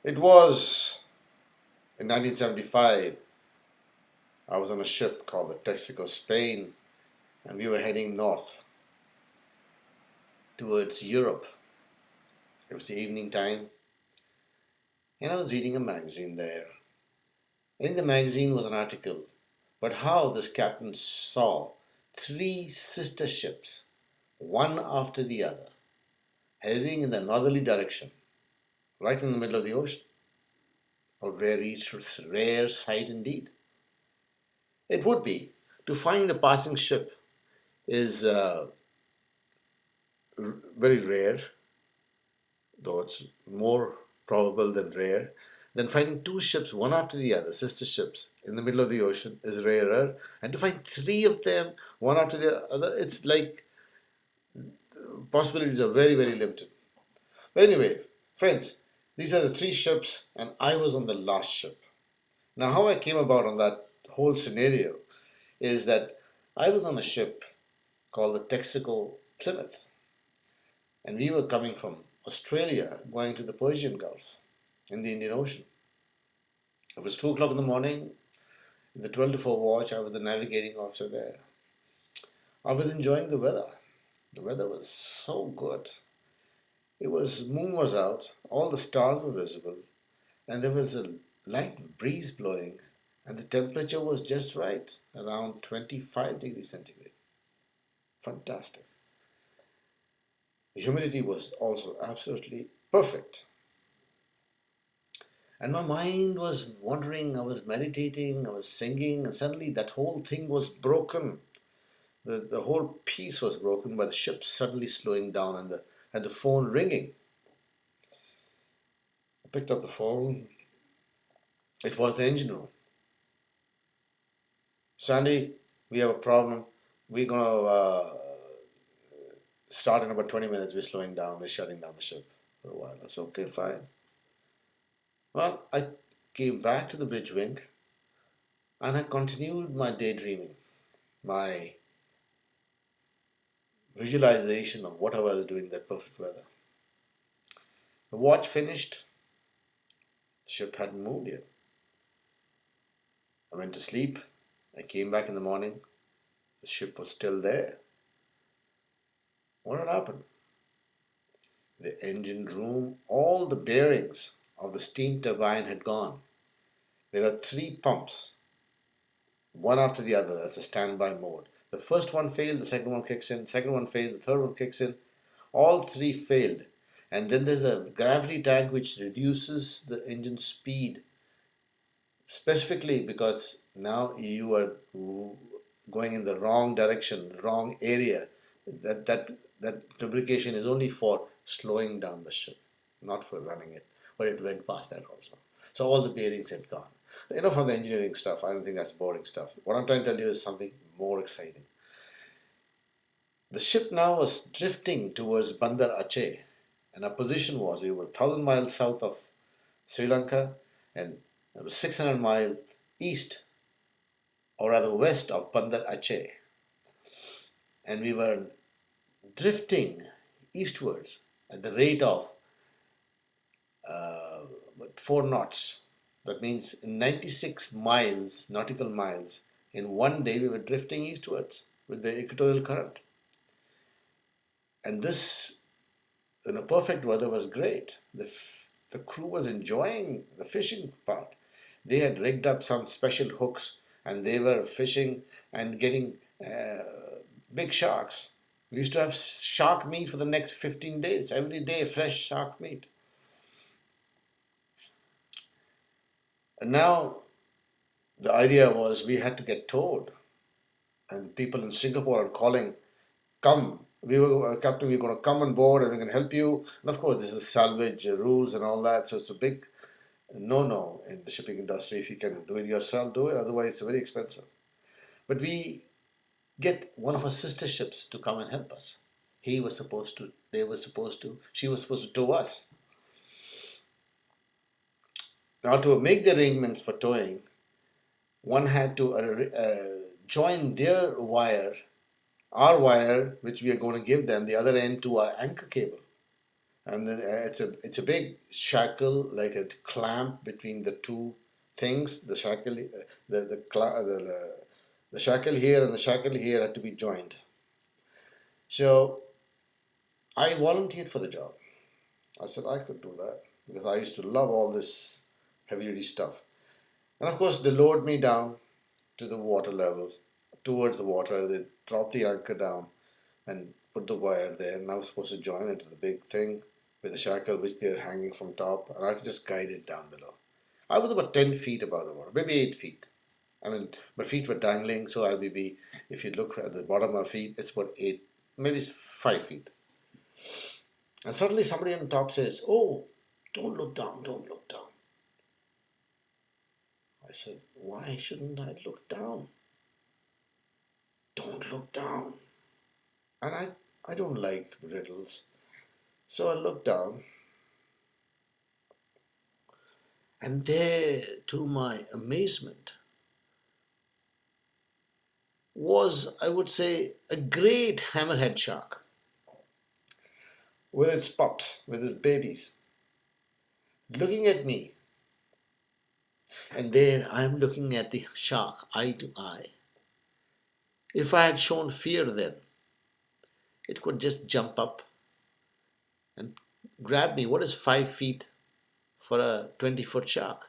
It was in 1975. I was on a ship called the Texaco, Spain, and we were heading north towards Europe. It was the evening time, and I was reading a magazine there. In the magazine was an article about how this captain saw three sister ships, one after the other, heading in the northerly direction, right in the middle of the ocean. A very rare sight indeed. It would be. To find a passing ship is very rare, though it's more probable than rare. Then finding two ships, one after the other, sister ships, in the middle of the ocean is rarer. And to find three of them, one after the other, it's like possibilities are very, very limited. But anyway, friends, these are the three ships, and I was on the last ship. Now, how I came about on that whole scenario is that I was on a ship called the Texaco Plymouth, and we were coming from Australia going to the Persian Gulf in the Indian Ocean. It was 2 o'clock in the morning, in the 12 to 4 watch. I was the navigating officer there. I was enjoying the weather. The weather was so good. Moon was out, all the stars were visible, and there was a light breeze blowing, and the temperature was just right, around 25 degrees centigrade. Fantastic. The humidity was also absolutely perfect. And my mind was wandering, I was meditating, I was singing, and suddenly that whole thing was broken. The whole piece was broken by the ship suddenly slowing down and the phone ringing. I picked up the phone. It was the engine room. Sandy, we have a problem. We're going to start in about 20 minutes. We're slowing down. We're shutting down the ship for a while. I said, okay, fine. Well, I came back to the bridge wing and I continued my daydreaming, my visualization of what I was doing in that perfect weather. The watch finished. The ship hadn't moved yet. I went to sleep. I came back in the morning. The ship was still there. What had happened? The engine room, all the bearings of the steam turbine had gone. There are three pumps, one after the other. That's a standby mode. The first one failed, the second one kicks in, the second one failed, the third one kicks in. All three failed. And then there's a gravity tank which reduces the engine speed, specifically because now you are going in the wrong direction, wrong area. That lubrication is only for slowing down the ship, not for running it. But it went past that also. So all the bearings had gone. Enough of the engineering stuff. I don't think that's boring stuff. What I'm trying to tell you is something more exciting. The ship now was drifting towards Bandar Aceh, and our position was we were 1,000 miles south of Sri Lanka, and it was 600 miles east, or rather west of Bandar Aceh, and we were drifting eastwards at the rate of 4 knots. That means in 96 miles, nautical miles, in one day we were drifting eastwards with the equatorial current. And this, in a perfect weather, was great. The crew was enjoying the fishing part. They had rigged up some special hooks and they were fishing and getting big sharks. We used to have shark meat for the next 15 days, every day fresh shark meat. And now the idea was we had to get towed. And the people in Singapore are calling, come, Captain, we're going to come on board and we're going to help you. And of course, this is salvage rules and all that. So it's a big no in the shipping industry. If you can do it yourself, do it. Otherwise, it's very expensive. But we get one of our sister ships to come and help us. He was supposed to, they were supposed to, she was supposed to tow us. Now, to make the arrangements for towing, one had to join their wire, our wire, which we are going to give them, the other end to our anchor cable. and then it's a big shackle, like a clamp between the two things. The shackle, the shackle here and the shackle here had to be joined. So I volunteered for the job. I said I could do that because I used to love all this heavy duty stuff. And of course, they lowered me down to the water level, towards the water. They dropped the anchor down and put the wire there. And I was supposed to join into the big thing with the shackle, which they're hanging from top. And I could just guide it down below. I was about 10 feet above the water, maybe 8 feet. I mean, my feet were dangling, so I'll be, if you look at the bottom of my feet, it's about 8, maybe 5 feet. And suddenly somebody on top says, "Oh, don't look down, don't look down." I said, "Why shouldn't I look down?" "Don't look down." And I don't like riddles. So I looked down, and there, to my amazement, was, I would say, a great hammerhead shark with its pups, with its babies, looking at me. And there I'm looking at the shark eye to eye. If I had shown fear then, it could just jump up and grab me. What is 5 feet for a 20-foot shark?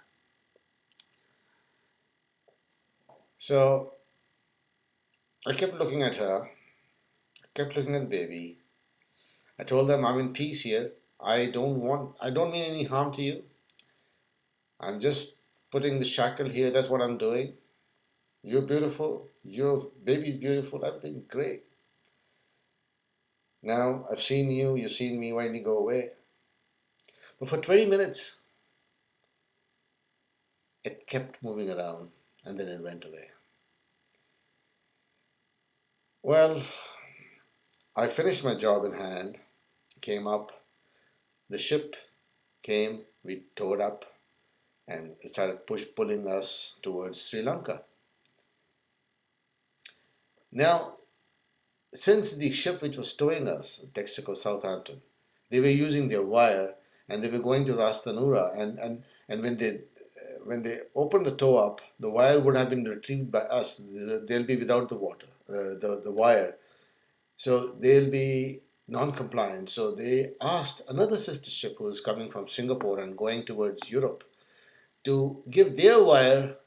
So I kept looking at her, kept looking at the baby. I told them, "I'm in peace here. I don't mean any harm to you. I'm just putting the shackle here. That's what I'm doing. You're beautiful. Your baby's beautiful. Everything great. Now I've seen you. You've seen me. Why don't you go away?" But for 20 minutes, it kept moving around and then it went away. Well, I finished my job in hand, came up, the ship came, we towed up, and it started pulling us towards Sri Lanka. Now, since the ship which was towing us, Texaco Southampton, they were using their wire and they were going to Ras Tanura, and when they opened the tow up, the wire would have been retrieved by us. They'll be without the water, the wire. So they'll be non-compliant. So they asked another sister ship who was coming from Singapore and going towards Europe to give their wire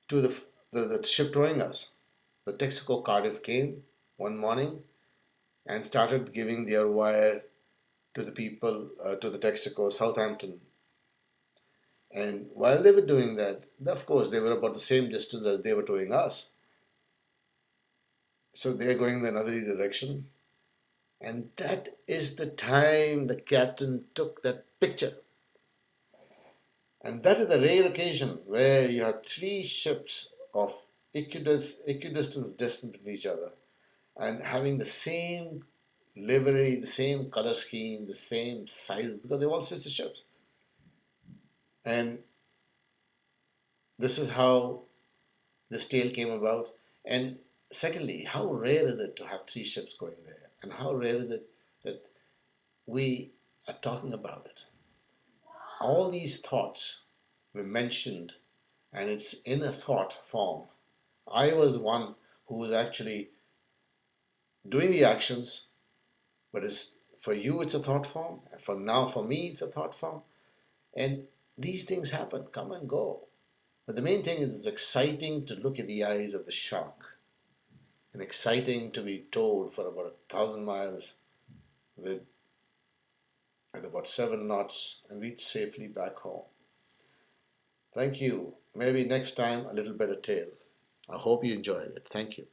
to the ship towing us. The Texaco Cardiff came one morning and started giving their wire to the people, to the Texaco Southampton. And while they were doing that, of course, they were about the same distance as they were towing us. So they're going in another direction. And that is the time the captain took that picture. And that is the rare occasion where you have three ships of equidistant distance between each other and having the same livery, the same color scheme, the same size, because they're all sister ships. And this is how this tale came about. And secondly, how rare is it to have three ships going there? And how rare is it that we are talking about it? All these thoughts were mentioned and it's in a thought form. I was one who was actually doing the actions, but for you it's a thought form, and for me it's a thought form. And these things happen, come and go. But the main thing is it's exciting to look in the eyes of the shark and exciting to be towed for about 1,000 miles with at about 7 knots and reach safely back home. Thank you. Maybe next time a little better tale. I hope you enjoyed it. Thank you.